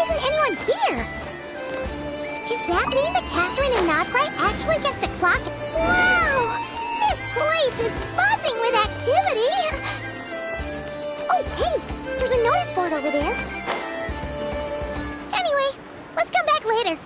Why isn't anyone here? Does that mean that Catherine and Notbright actually gets to clock? Wow! This place is buzzing with activity! Oh, hey! There's a notice board over there. Anyway, let's come back later.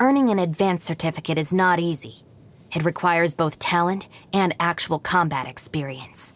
Earning an advanced certificate is not easy. It requires both talent and actual combat experience.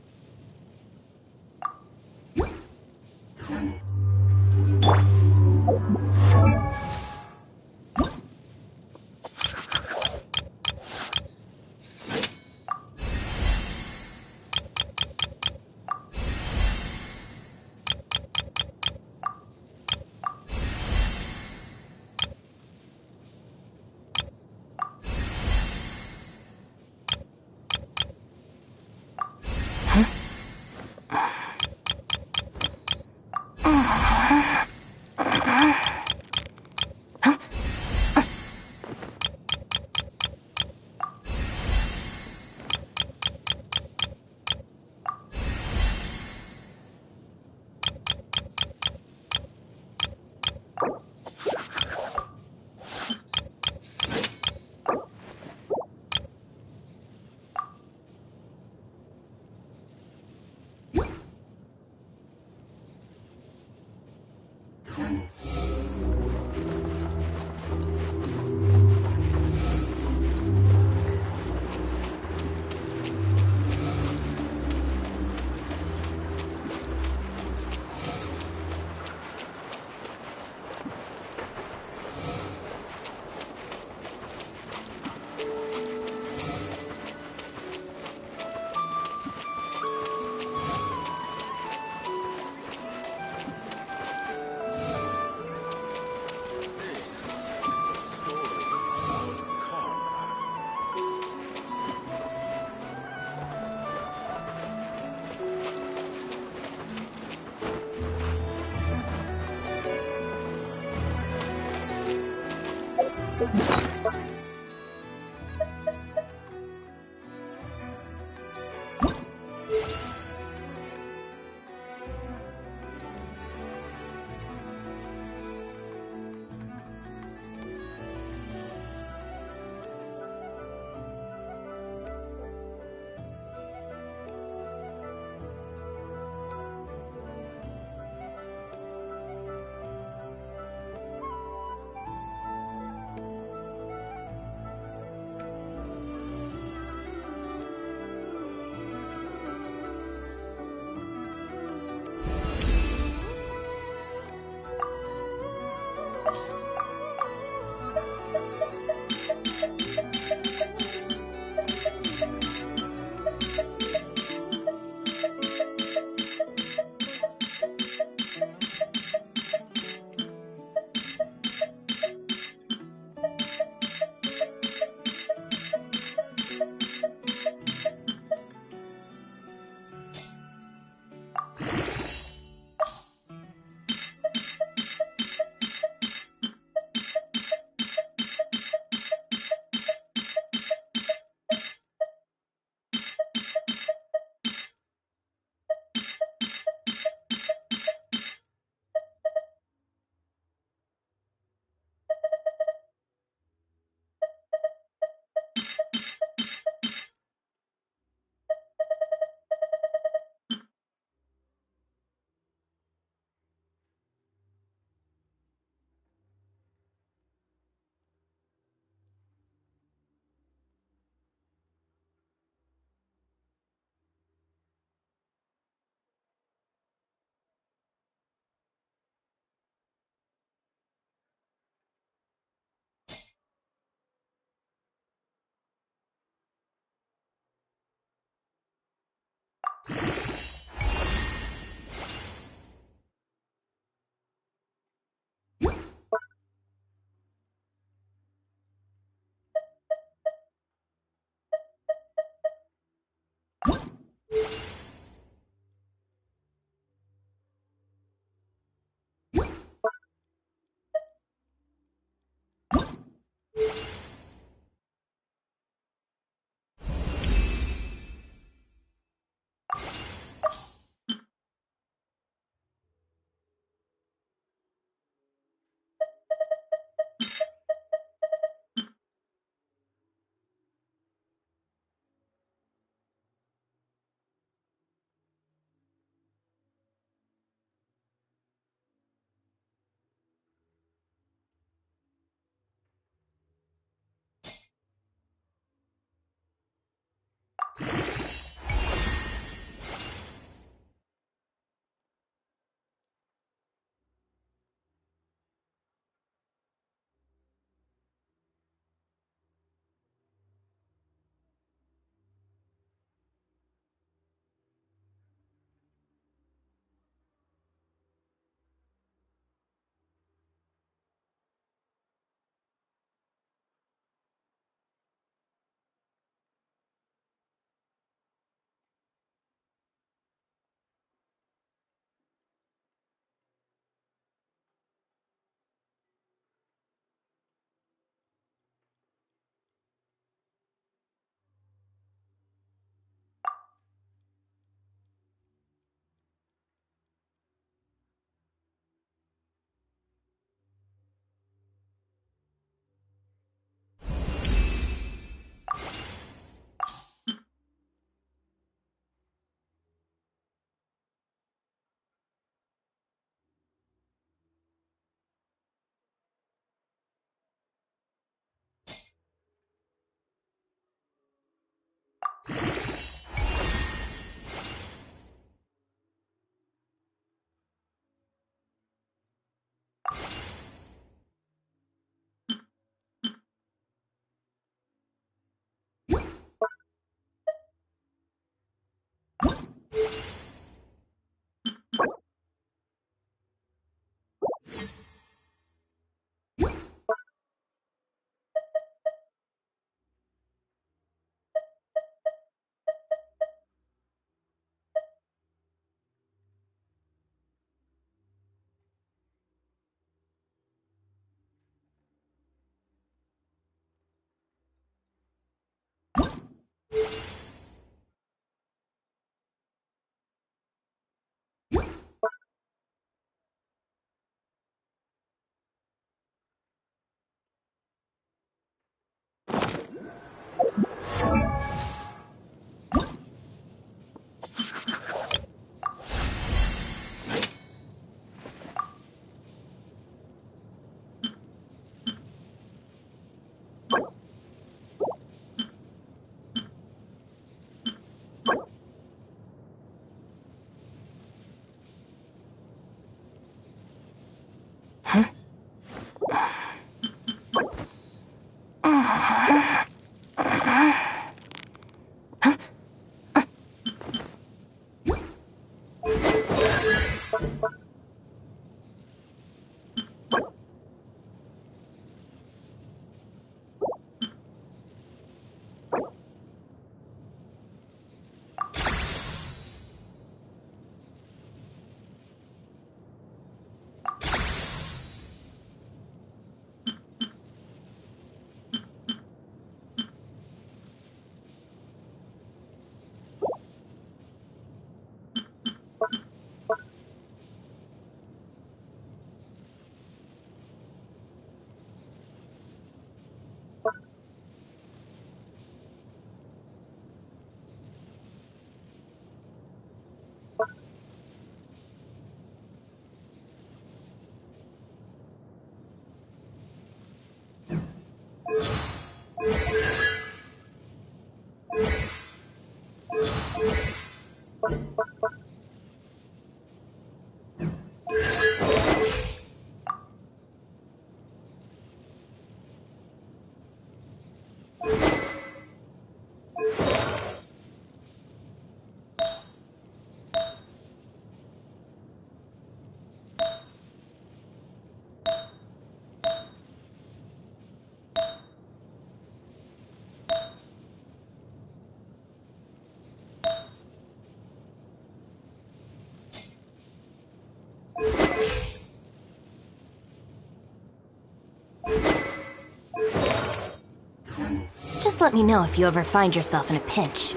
Just let me know if you ever find yourself in a pinch.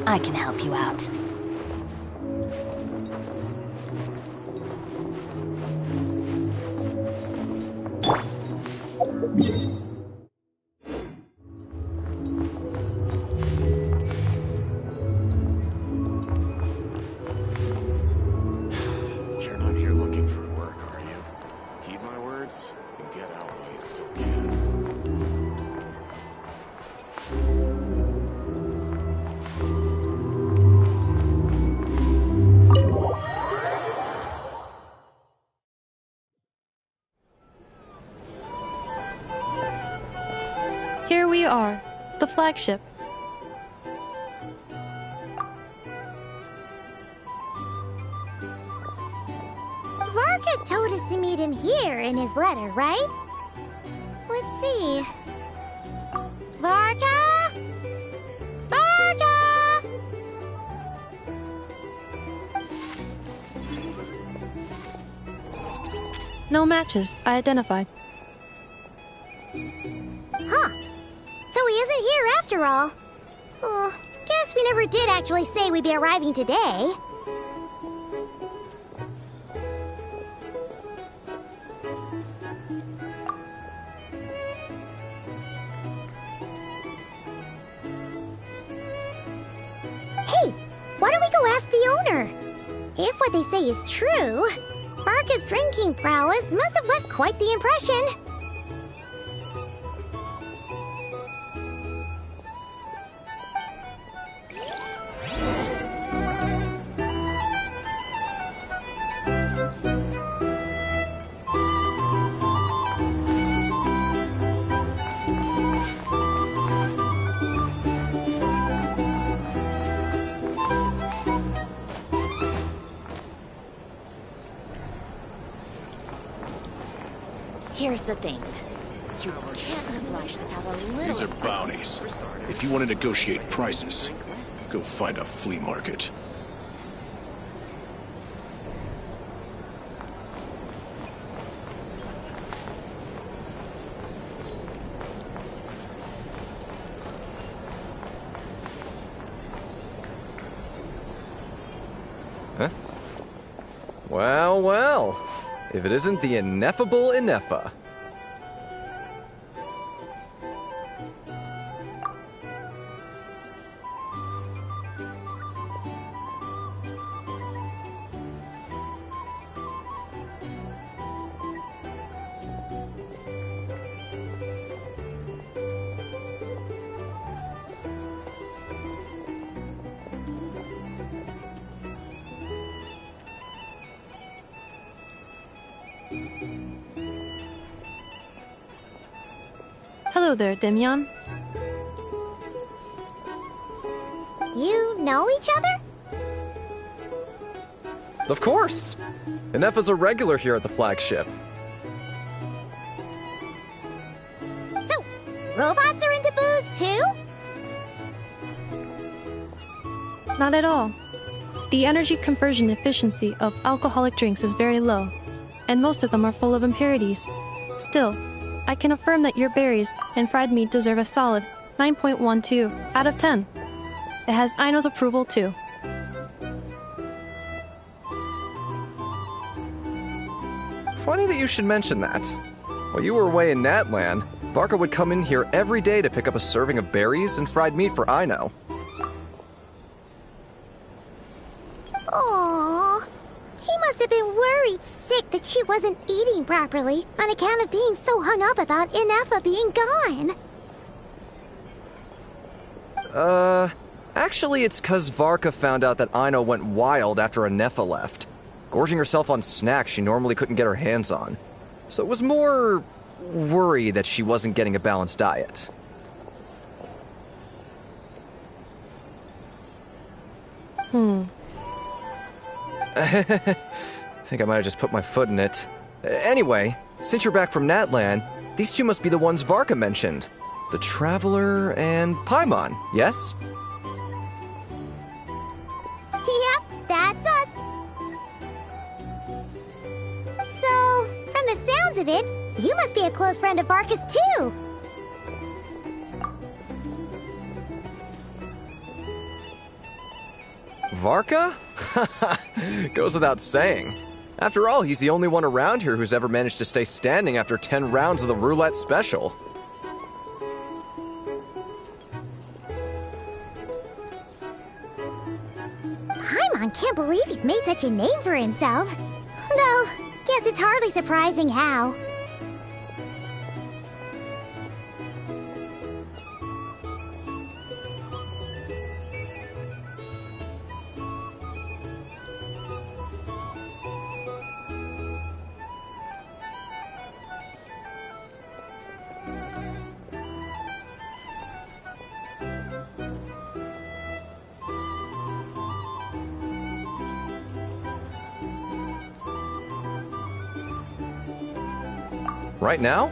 I can help you out. You're not here looking for work, are you? Heed my words and get out while you still can. Here we are, the flagship. Varka told us to meet him here in his letter, right? Let's see. Varka? Varka! No matches, I identified. Huh. So he isn't here after all. Oh, guess we never did actually say we'd be arriving today. Hey, why don't we go ask the owner? If what they say is true, Barca's drinking prowess must have left quite the impression. Here's the thing. You can't live life without a little These are spice. bounties. If you want to negotiate prices, go find a flea market. Huh? Well, well. If it isn't the ineffable Ineffa. Hello there, Demyon. You know each other? Of course! Inefa's a regular here at the flagship. So, robots are into booze too? Not at all. The energy conversion efficiency of alcoholic drinks is very low, and most of them are full of impurities. Still, I can affirm that your berries and fried meat deserve a solid 9.12 out of 10. It has Aino's approval too. Funny that you should mention that. While you were away in Natlan, Varka would come in here every day to pick up a serving of berries and fried meat for Aino. Aww. He must have been worried sick that she wasn't eating properly on account of being so hung up about Inefa being gone. Actually it's 'cause Varka found out that Aino went wild after Inefa left, gorging herself on snacks she normally couldn't get her hands on. So it was more worry that she wasn't getting a balanced diet. I think I might have just put my foot in it. Anyway, since you're back from Natlan, these two must be the ones Varka mentioned. The Traveler and Paimon, yes? Yep, that's us. So, from the sounds of it, you must be a close friend of Varka's too. Varka? Goes without saying. After all, he's the only one around here who's ever managed to stay standing after 10 rounds of the roulette special. Paimon can't believe he's made such a name for himself. Though, guess it's hardly surprising how. Right now?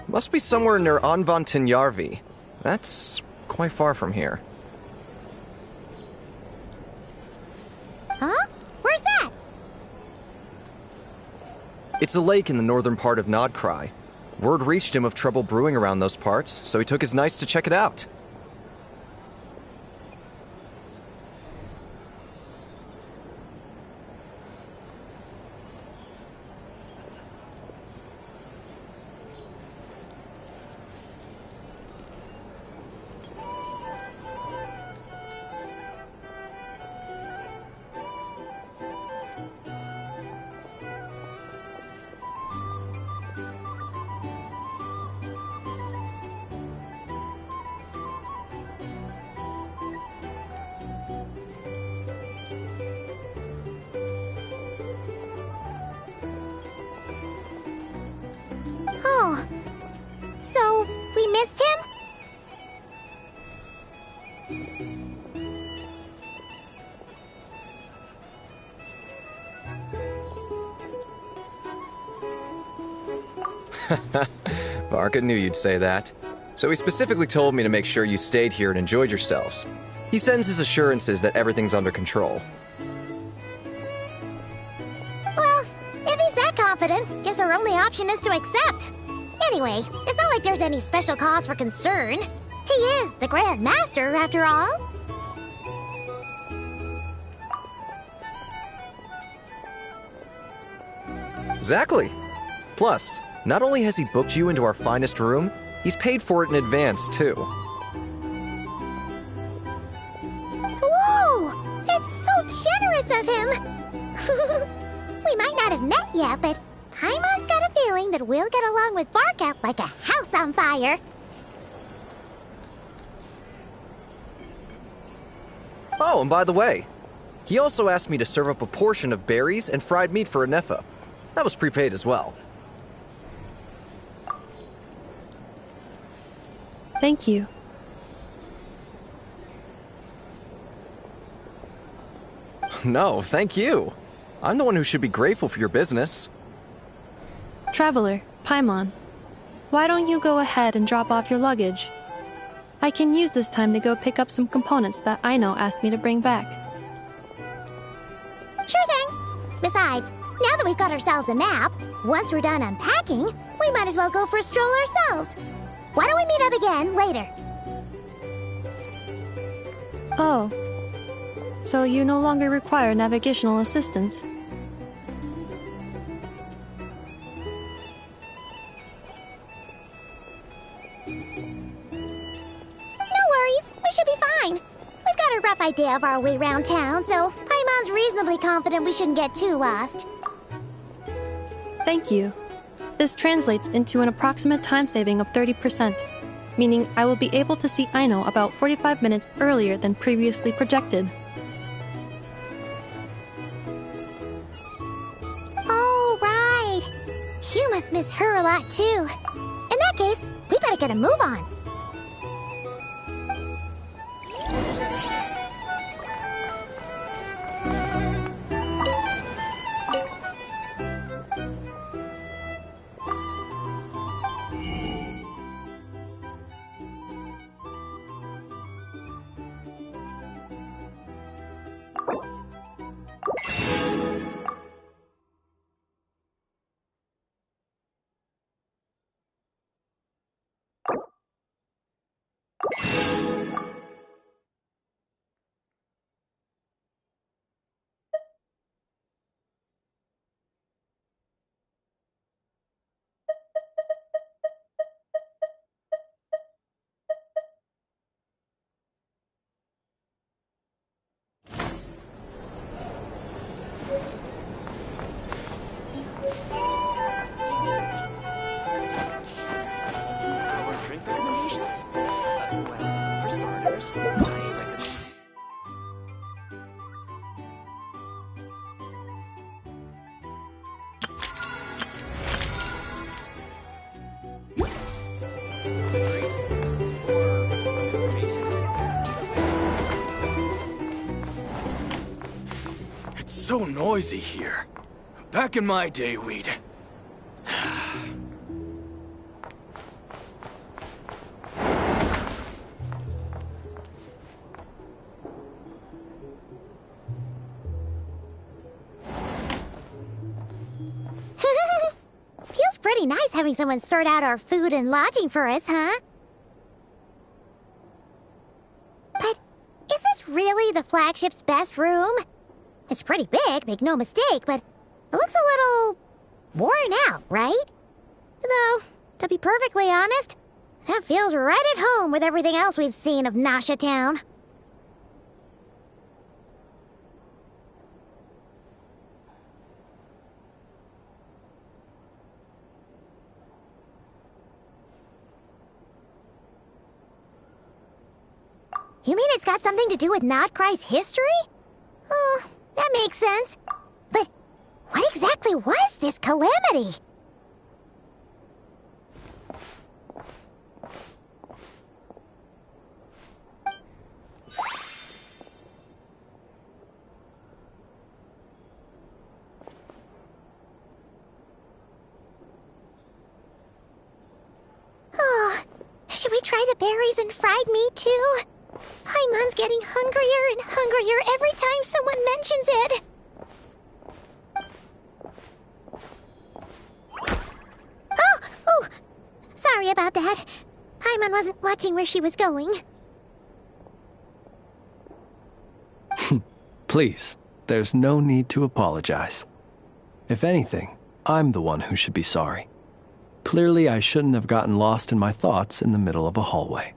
Must be somewhere near Anvantinjarvi. That's quite far from here. Huh? Where's that? It's a lake in the northern part of Nodkrai. Word reached him of trouble brewing around those parts, so he took his knights to check it out. Oh. So, we missed him? Varka knew you'd say that. So he specifically told me to make sure you stayed here and enjoyed yourselves. He sends his assurances that everything's under control. Well, if he's that confident, guess our only option is to accept. Anyway, it's not like there's any special cause for concern. He is the Grand Master, after all. Exactly. Plus, not only has he booked you into our finest room, he's paid for it in advance, too. Whoa! It's so generous of him! We might not have met yet, but Paimon's got a feeling that we'll get along with Varka like a house on fire. Oh, and by the way, he also asked me to serve up a portion of berries and fried meat for Inefa. That was prepaid as well. Thank you. No, thank you. I'm the one who should be grateful for your business. Traveler, Paimon, why don't you go ahead and drop off your luggage? I can use this time to go pick up some components that Aino asked me to bring back. Sure thing. Besides, now that we've got ourselves a map, once we're done unpacking, we might as well go for a stroll ourselves. Why don't we meet up again later? Oh, so you no longer require navigational assistance? No worries, we should be fine. We've got a rough idea of our way around town, so Paimon's reasonably confident we shouldn't get too lost. Thank you. This translates into an approximate time saving of 30%, meaning I will be able to see Aino about 45 minutes earlier than previously projected. Oh, right. You must miss her a lot, too. In that case, we better get a move on. Drink recommendations? Well, for starters, I recommend... It's so noisy here. Back in my day, we'd... Feels pretty nice having someone sort out our food and lodging for us, huh? But is this really the flagship's best room? It's pretty big, make no mistake, but it looks a little worn out, right? Though, to be perfectly honest, that feels right at home with everything else we've seen of Nasha Town. You mean it's got something to do with Notcry's history? Oh, that makes sense. But what exactly was this calamity? Oh, should we try the berries and fried meat too? Paimon's getting hungrier and hungrier every time someone mentions it. Oh, sorry about that. Paimon wasn't watching where she was going. Please, there's no need to apologize. If anything, I'm the one who should be sorry. Clearly, I shouldn't have gotten lost in my thoughts in the middle of a hallway.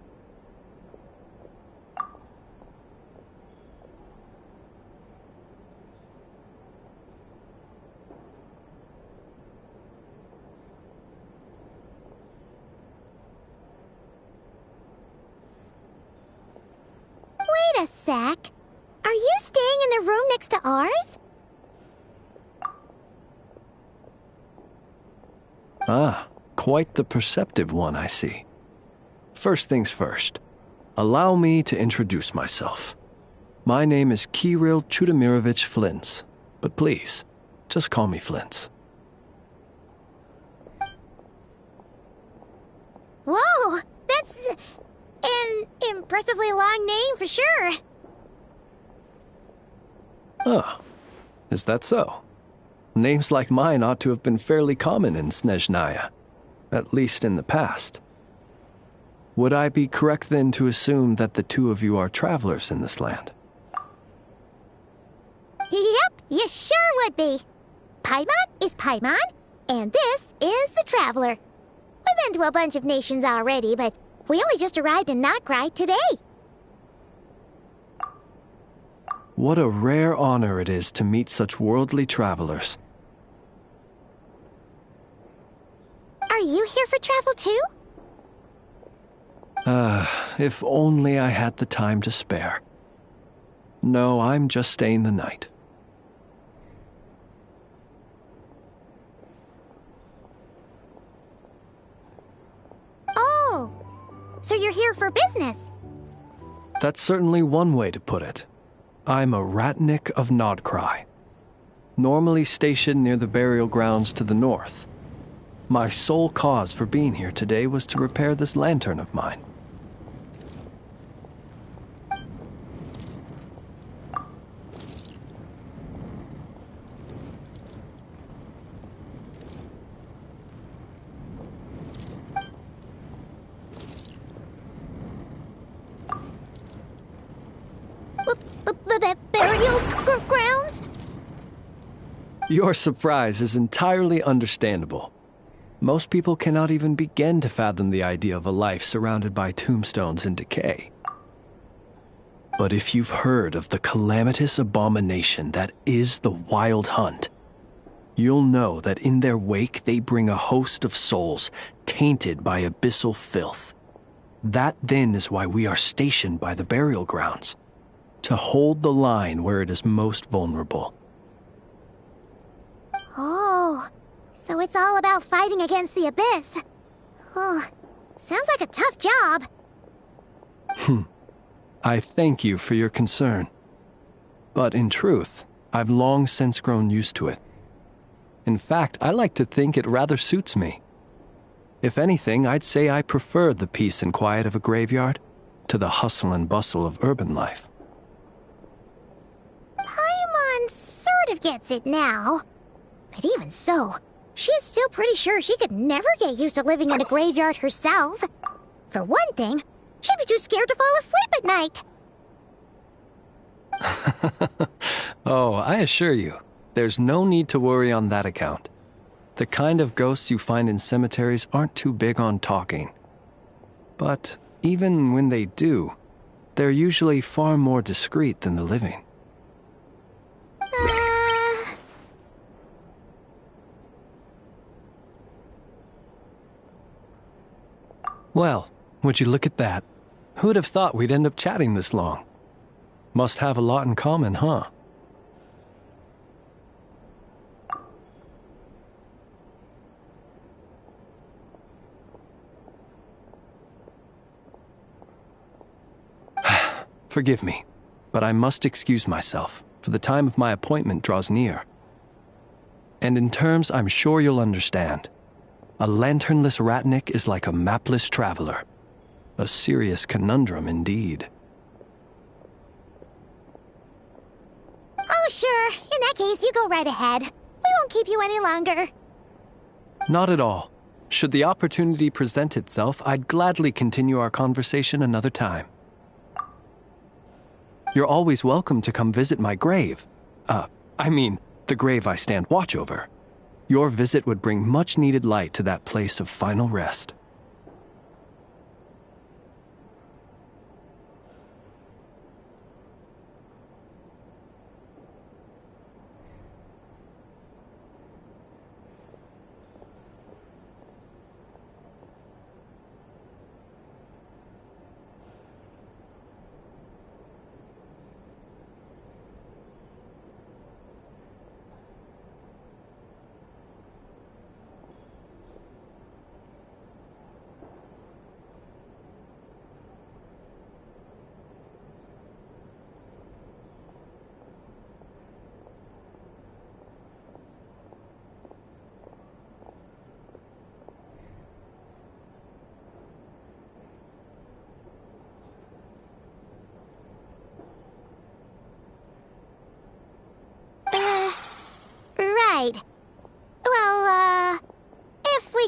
Wait a sec. Are you staying in the room next to ours? Ah, quite the perceptive one, I see. First things first, allow me to introduce myself. My name is Kirill Chudamirovich Flintz, but please, just call me Flintz. Whoa! That's an impressively long name for sure. Oh, is that so? Names like mine ought to have been fairly common in Snezhnaya, at least in the past. Would I be correct then to assume that the two of you are travelers in this land? Yep, you sure would be. Paimon is Paimon, and this is the Traveler. We've been to a bunch of nations already, but we only just arrived in Notgrai today. What a rare honor it is to meet such worldly travelers. Are you here for travel too? If only I had the time to spare. No, I'm just staying the night. Oh, so you're here for business? That's certainly one way to put it. I'm a Ratnik of Nodcry, normally stationed near the burial grounds to the north. My sole cause for being here today was to repair this lantern of mine. Burial grounds? Your surprise is entirely understandable. Most people cannot even begin to fathom the idea of a life surrounded by tombstones and decay. But if you've heard of the calamitous abomination that is the Wild Hunt, you'll know that in their wake they bring a host of souls tainted by abyssal filth. That then is why we are stationed by the burial grounds, to hold the line where it is most vulnerable. Oh, so it's all about fighting against the abyss. Oh, sounds like a tough job. I thank you for your concern. But in truth, I've long since grown used to it. In fact, I like to think it rather suits me. If anything, I'd say I prefer the peace and quiet of a graveyard to the hustle and bustle of urban life. Paimon sort of gets it now. But even so, she's still pretty sure she could never get used to living in a graveyard herself. For one thing, she'd be too scared to fall asleep at night. Oh, I assure you, there's no need to worry on that account. The kind of ghosts you find in cemeteries aren't too big on talking. But even when they do, they're usually far more discreet than the living. Well, would you look at that? Who'd have thought we'd end up chatting this long? Must have a lot in common, huh? Forgive me, but I must excuse myself, for the time of my appointment draws near. And in terms I'm sure you'll understand, a lanternless Ratnik is like a mapless traveler. A serious conundrum indeed. Oh, sure. In that case, you go right ahead. We won't keep you any longer. Not at all. Should the opportunity present itself, I'd gladly continue our conversation another time. You're always welcome to come visit my grave. The grave I stand watch over. Your visit would bring much-needed light to that place of final rest.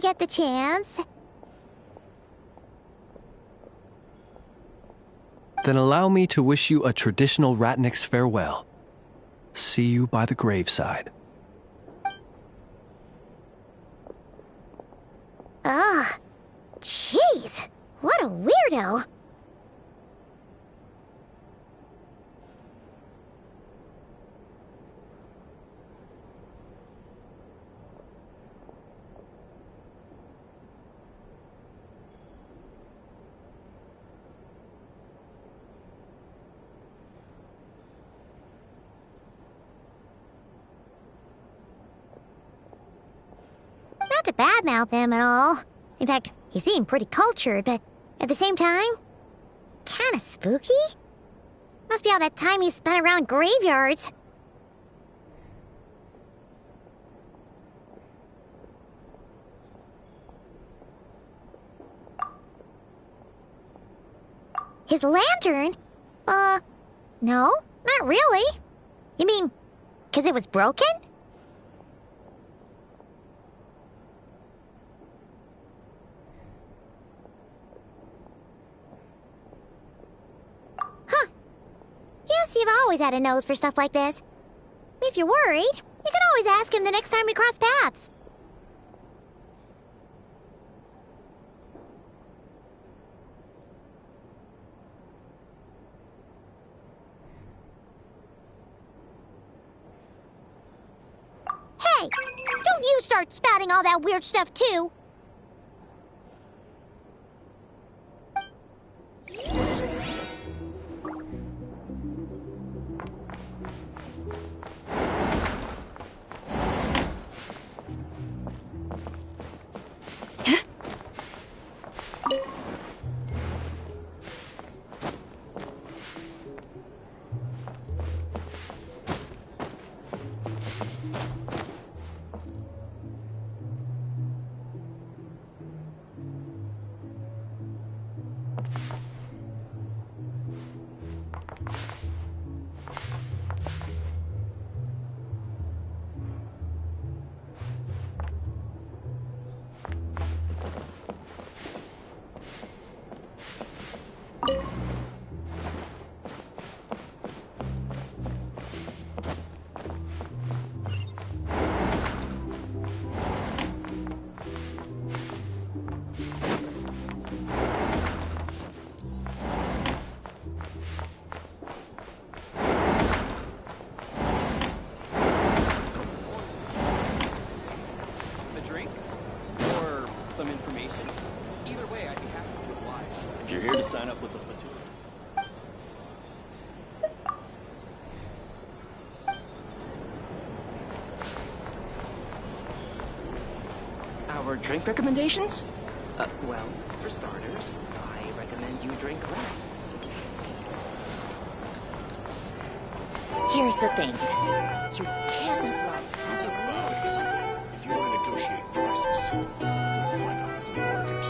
get the chance. Then allow me to wish you a traditional Ratnik's farewell. See you by the graveside. Ugh. Jeez. What a weirdo. Not to badmouth him at all. In fact, he seemed pretty cultured, but at the same time, kinda spooky? Must be all that time he spent around graveyards. His lantern? No, not really. You mean, 'cause it was broken? Guess you've always had a nose for stuff like this. If you're worried, you can always ask him the next time we cross paths. Hey, don't you start spouting all that weird stuff too. Some information. Either way, I'd be happy to oblige. If you're here to sign up with the Fatura. Our drink recommendations? Well, for starters, I recommend you drink less. Here's the thing. You can't live life as you live. If you want to negotiate prices, go find a flea market.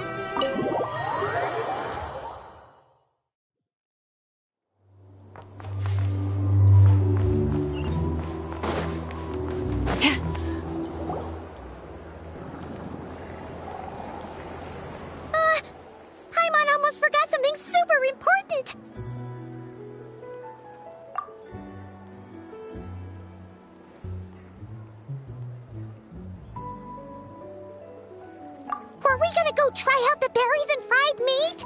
Paimon almost forgot something super important. Were we gonna go try out the berries and fried meat?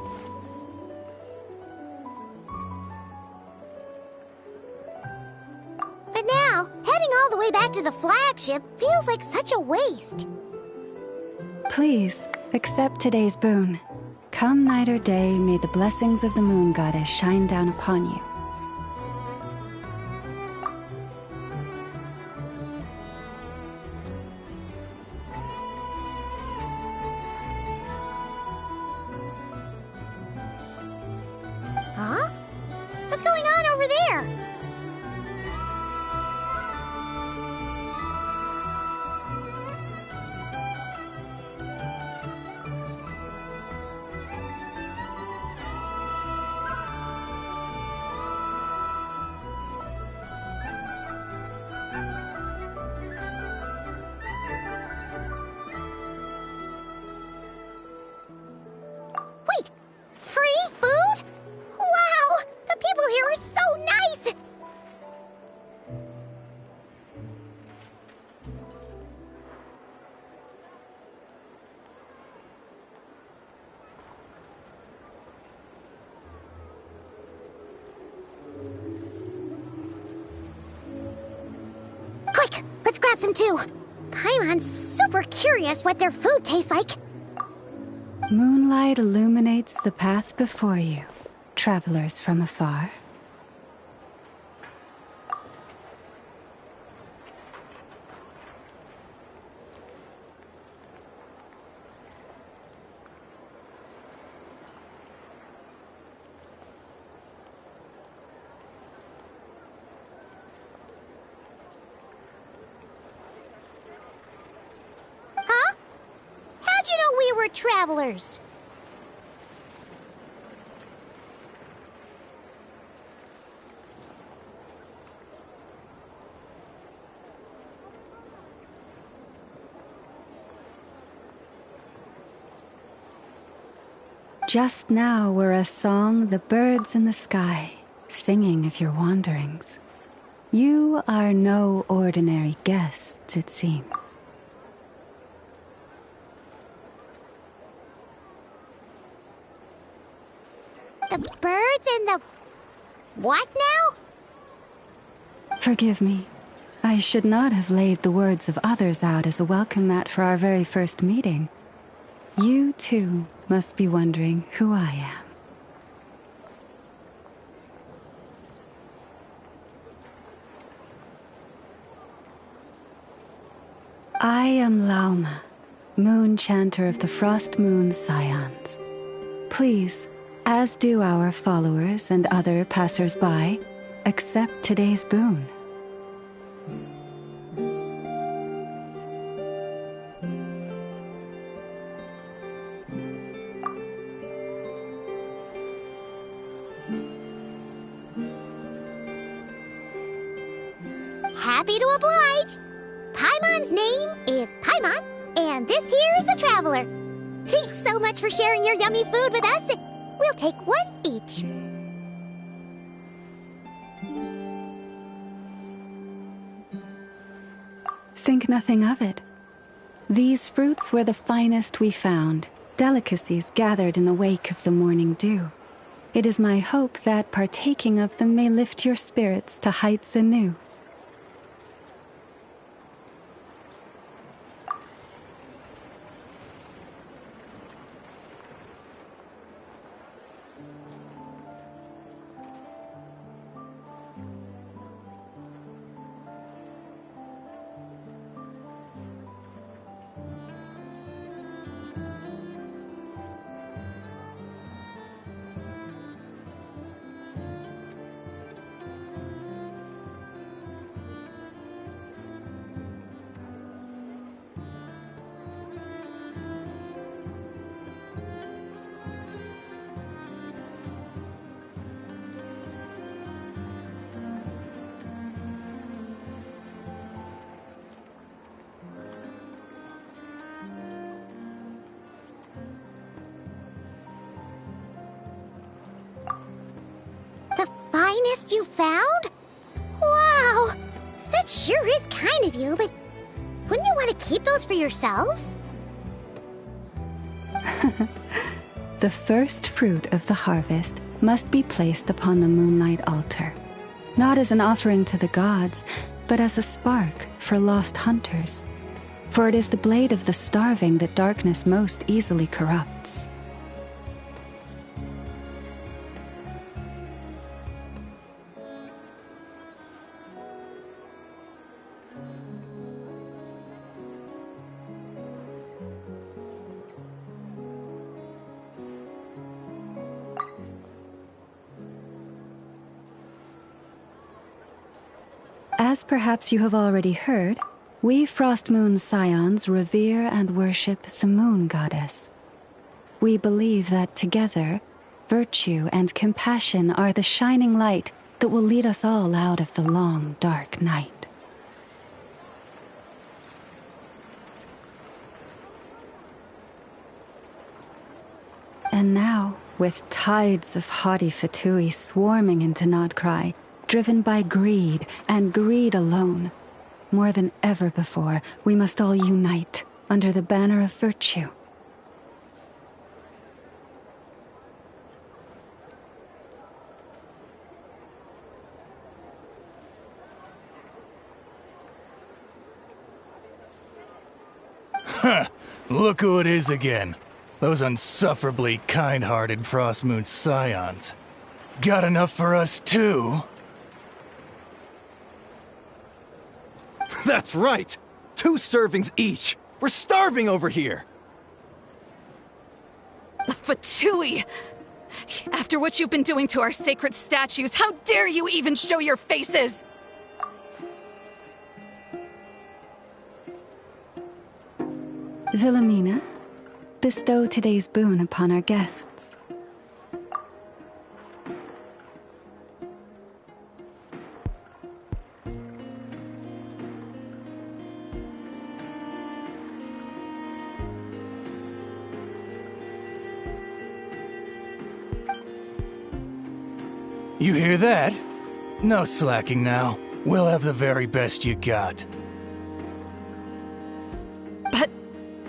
But now, heading all the way back to the flagship feels like such a waste. Please, accept today's boon. Come night or day, may the blessings of the moon goddess shine down upon you. Huh? What's going on over there? Quick, let's grab some too. Paimon's super curious what their food tastes like. Moonlight illuminates the path before you, travelers from afar. Huh? How'd you know we were travelers? Just now were a song the birds in the sky, singing of your wanderings. You are no ordinary guests, it seems. The birds and the... what now? Forgive me. I should not have laid the words of others out as a welcome mat for our very first meeting. You, too, must be wondering who I am. I am Lauma, Moon Chanter of the Frost Moon's Scions. Please, as do our followers and other passers-by, accept today's boon. Happy to oblige. Paimon's name is Paimon, and this here is the Traveler. Thanks so much for sharing your yummy food with us. We'll take one each. Think nothing of it. These fruits were the finest we found, delicacies gathered in the wake of the morning dew. It is my hope that partaking of them may lift your spirits to heights anew. The finest you found? Wow! That sure is kind of you, but wouldn't you want to keep those for yourselves? The first fruit of the harvest must be placed upon the moonlight altar, not as an offering to the gods, but as a spark for lost hunters. For it is the blade of the starving that darkness most easily corrupts. As perhaps you have already heard, we Frost Moon's Scions revere and worship the Moon Goddess. We believe that together, virtue and compassion are the shining light that will lead us all out of the long, dark night. And now, with tides of haughty Fatui swarming into Nodcry, driven by greed, and greed alone, more than ever before, we must all unite under the banner of virtue. Huh, look who it is again. Those unsufferably kind-hearted Frost Moon Scions. Got enough for us too? That's right! 2 servings each! We're starving over here! Fatui! After what you've been doing to our sacred statues, how dare you even show your faces! Wilhelmina, bestow today's boon upon our guests. You hear that? No slacking now. We'll have the very best you got. But,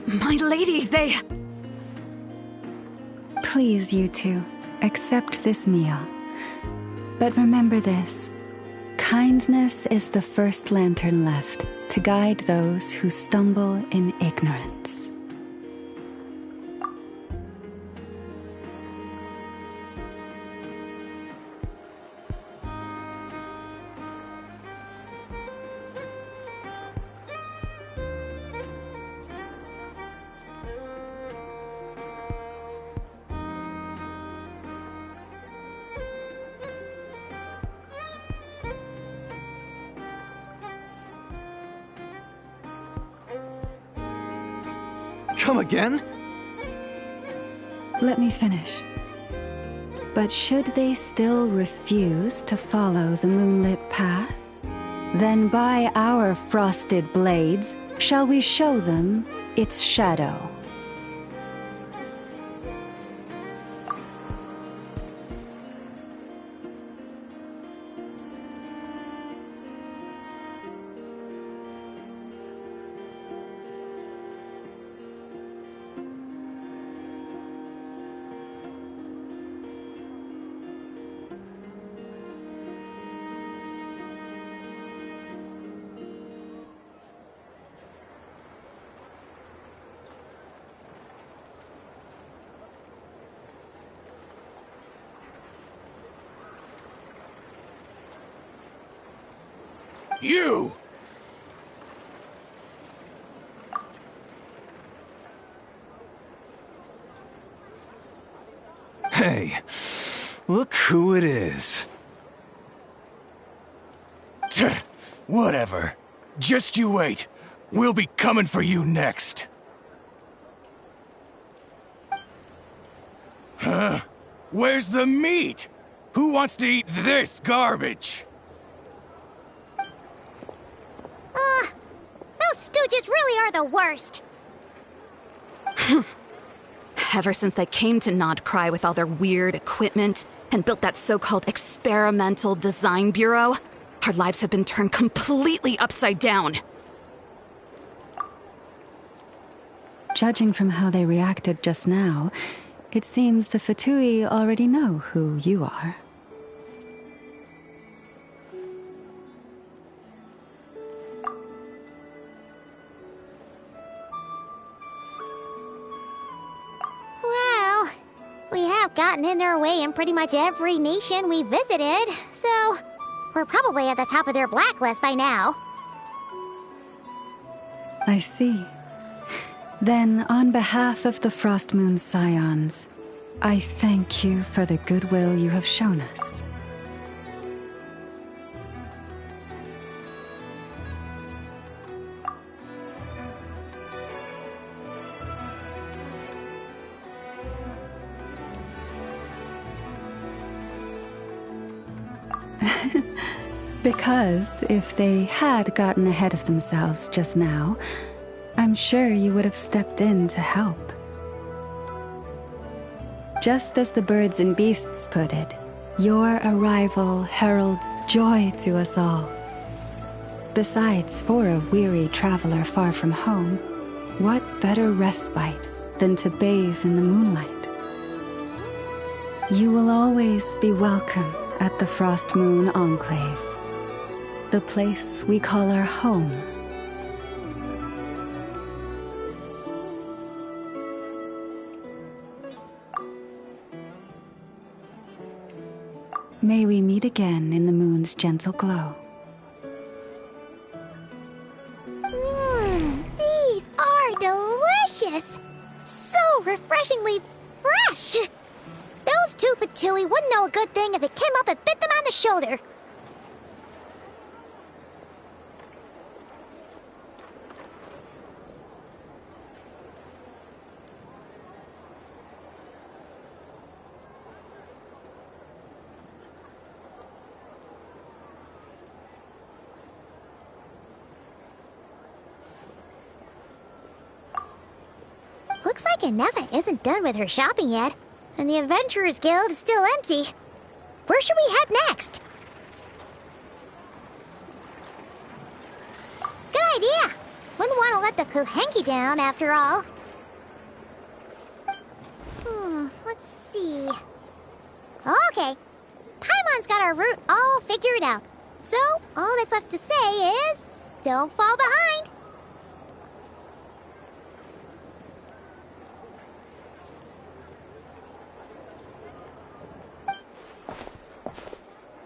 my lady, they... Please, you two, accept this meal. But remember this. Kindness is the first lantern left to guide those who stumble in ignorance. Come again? Let me finish. But should they still refuse to follow the moonlit path, then by our frosted blades shall we show them its shadow. You! Hey, look who it is. Whatever. Just you wait. We'll be coming for you next. Huh? Where's the meat? Who wants to eat this garbage? Those stooges really are the worst. Ever since they came to Nodcry with all their weird equipment and built that so-called experimental design bureau, our lives have been turned completely upside down. Judging from how they reacted just now, it seems the Fatui already know who you are. Well, we have gotten in their way in pretty much every nation we visited, so we're probably at the top of their blacklist by now. I see. Then, on behalf of the Frost Moon Scions, I thank you for the goodwill you have shown us. Because if they had gotten ahead of themselves just now, I'm sure you would have stepped in to help. Just as the birds and beasts put it, your arrival heralds joy to us all. Besides, for a weary traveler far from home, what better respite than to bathe in the moonlight? You will always be welcome at the Frost Moon Enclave, the place we call our home. May we meet again in the moon's gentle glow. These are delicious! So refreshingly fresh! Those two Fatui wouldn't know a good thing if it came up and bit them on the shoulder. Looks like Inefa isn't done with her shopping yet, and the Adventurers Guild is still empty. Where should we head next? Good idea! Wouldn't want to let the Kuhenki down, after all. Let's see... Okay, Paimon's got our route all figured out. So, all that's left to say is... don't fall behind!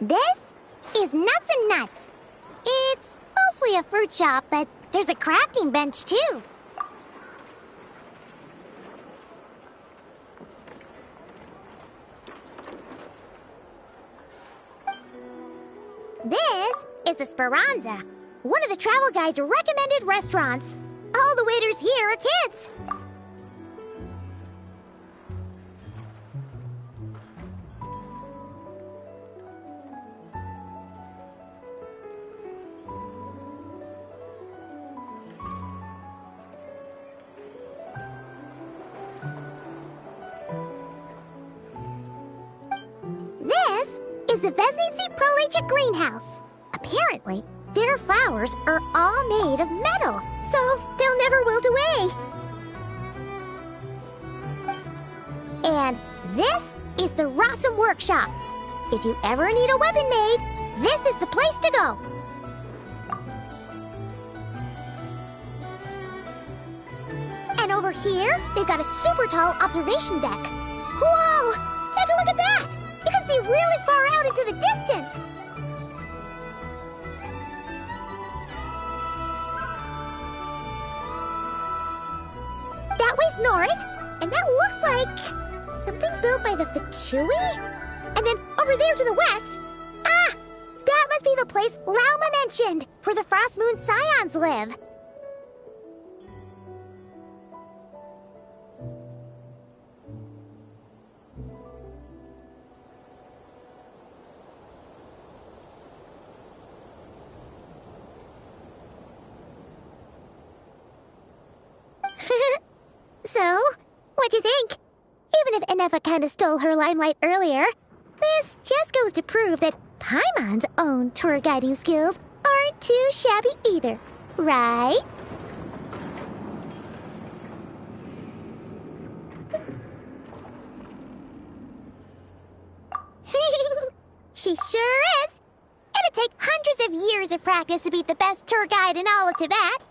This is Nuts and Nuts. It's mostly a fruit shop, but there's a crafting bench, too. This is the Speranza, one of the travel guide's recommended restaurants. All the waiters here are kids. Is the Vesnitsi Prolecha greenhouse. Apparently, their flowers are all made of metal, so they'll never wilt away. And this is the Rossum Workshop. If you ever need a weapon made, this is the place to go. And over here, they've got a super tall observation deck. Whoa! Take a look at that! You can see really far out into the distance! That way's north, and that looks like something built by the Fatui? And then over there to the west, that must be the place Lauma mentioned, where the Frost Moon Scions live. So, what'd you think? Even if Inefa kinda stole her limelight earlier, this just goes to prove that Paimon's own tour guiding skills aren't too shabby either, right? She sure is! It'd take hundreds of years of practice to beat the best tour guide in all of Tibet.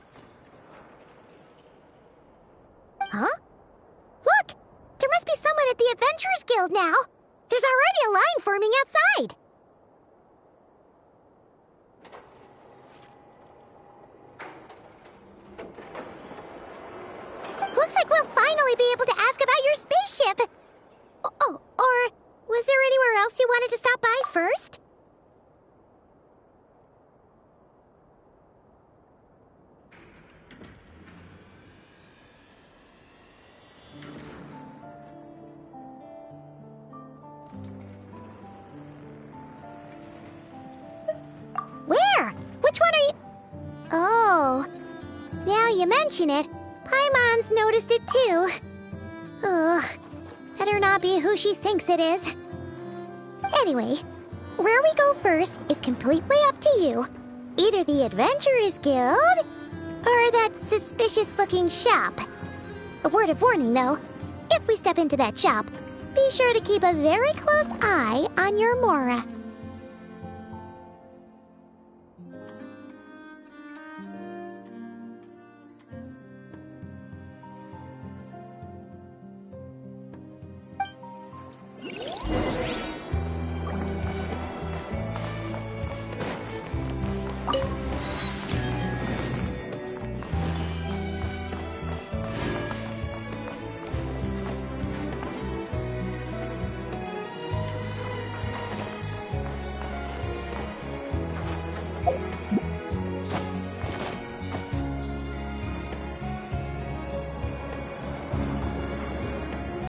Huh? Look! There must be someone at the Adventurers Guild now! There's already a line forming outside! Looks like we'll finally be able to ask about your spaceship! Oh, or was there anywhere else you wanted to stop by first? Where? Which one are you... Oh, now you mention it, Paimon's noticed it too. Ugh, better not be who she thinks it is. Anyway, where we go first is completely up to you. Either the Adventurers Guild, or that suspicious-looking shop. A word of warning, though. If we step into that shop, be sure to keep a very close eye on your Mora.